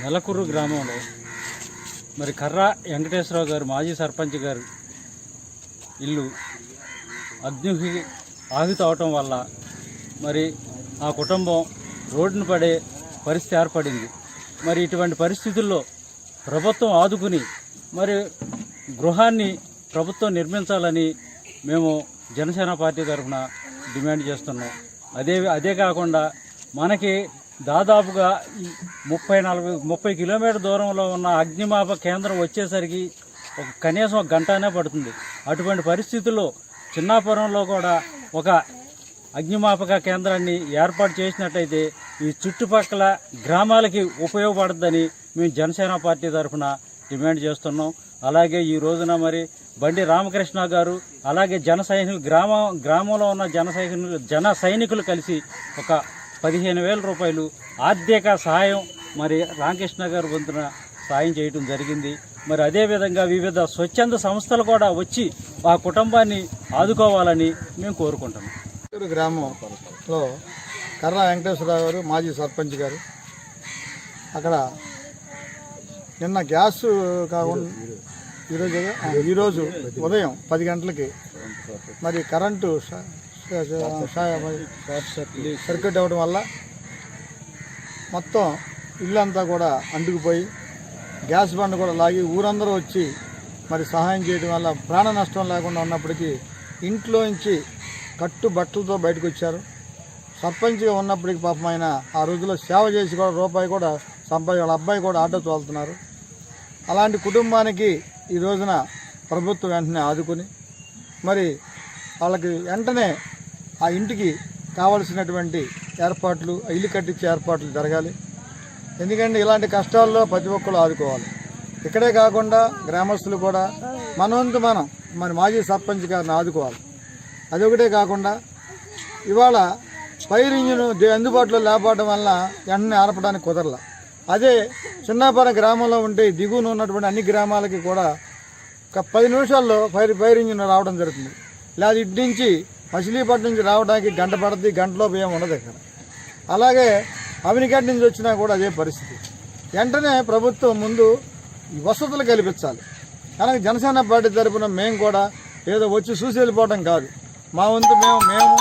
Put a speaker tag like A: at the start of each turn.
A: నెలకూరు గ్రామంలో మరి కర్రా వెంకటేశ్వరరావు గారు మాజీ సర్పంచ్ గారు ఇల్లు అగ్నికి ఆహుతి అవటం వల్ల మరి ఆ కుటుంబం రోడ్డున పడే పరిస్థితి ఏర్పడింది. మరి ఇటువంటి పరిస్థితుల్లో ప్రభుత్వం ఆదుకుని మరి గృహాన్ని ప్రభుత్వం నిర్మించాలని మేము జనసేన పార్టీ తరఫున డిమాండ్ చేస్తున్నాం. అదే కాకుండా మనకి దాదాపుగా 30 కిలోమీటర్ దూరంలో ఉన్న అగ్నిమాపక కేంద్రం వచ్చేసరికి కనీసం ఒక గంటనే పడుతుంది. అటువంటి పరిస్థితుల్లో చిన్నాపురంలో కూడా ఒక అగ్నిమాపక కేంద్రాన్ని ఏర్పాటు చేసినట్టయితే ఈ చుట్టుపక్కల గ్రామాలకి ఉపయోగపడుతుందని మేము జనసేన పార్టీ తరఫున డిమాండ్ చేస్తున్నాం. అలాగే ఈ రోజున మరి బండి రామకృష్ణ గారు అలాగే గ్రామంలో ఉన్న జన సైనికులు కలిసి ఒక 15,000 రూపాయలు ఆర్థిక సహాయం మరి రామకృష్ణ గారు వంతున సాయం చేయడం జరిగింది. మరి అదేవిధంగా వివిధ స్వచ్ఛంద సంస్థలు కూడా వచ్చి ఆ కుటుంబాన్ని ఆదుకోవాలని మేము కోరుకుంటున్నాం.
B: గ్రామంలో కర్రా వెంకటేశ్వరరావు గారు మాజీ సర్పంచ్ గారు అక్కడ నిన్న గ్యాస్ కాకుండా ఈరోజు ఉదయం 10 గంటలకి మరి కరెంటు సర్క్యూట్ అవ్వడం వల్ల మొత్తం ఇల్లంతా కూడా అంటుకుపోయి గ్యాస్ బండ్ కూడా లాగి ఊరందరూ వచ్చి మరి సహాయం చేయడం వల్ల ప్రాణ నష్టం లేకుండా ఉన్నప్పటికీ ఇంట్లోంచి కట్టు బట్టలతో బయటకు వచ్చారు. సర్పంచ్గా ఉన్నప్పటికీ పాపం ఆయన ఆ రోజుల్లో సేవ చేసి కూడా రూపాయి కూడా వాళ్ళ అబ్బాయి కూడా ఆటో తోలుతున్నారు. అలాంటి కుటుంబానికి ఈ రోజున ప్రభుత్వం వెంటనే ఆదుకుని మరి వాళ్ళకి వెంటనే ఆ ఇంటికి కావలసినటువంటి ఏర్పాట్లు ఇల్లు కట్టించే ఏర్పాట్లు జరగాలి. ఎందుకంటే ఇలాంటి కష్టాల్లో ప్రతి ఒక్కరు ఆదుకోవాలి. ఇక్కడే కాకుండా గ్రామస్తులు కూడా మనం మరి మాజీ సర్పంచ్ గారిని ఆదుకోవాలి. అదొకటే కాకుండా ఇవాళ ఫైర్ ఇంజిన్ అందుబాటులో లేకపోవడం వల్ల వెంటనే ఆర్పడానికి కుదరల. అదే చిన్నాపురం గ్రామంలో ఉంటే దిగువన ఉన్నటువంటి అన్ని గ్రామాలకి కూడా ఒక 10 నిమిషాల్లో ఫైర్ ఇంజిన్ రావడం జరుగుతుంది. లేదా ఇటు నుంచి మచిలీపట్నం నుంచి రావడానికి గంట పడుతుంది, గంటలో ఏం ఉండదు ఇక్కడ. అలాగే అవినిగడ్డ నుంచి వచ్చినా కూడా అదే పరిస్థితి. వెంటనే ప్రభుత్వం ముందు వసతులు కల్పించాలి. అలాగే జనసేన పార్టీ తరఫున మేము కూడా ఏదో వచ్చి చూసి వెళ్ళిపోవడం కాదు, మా వంతు మేము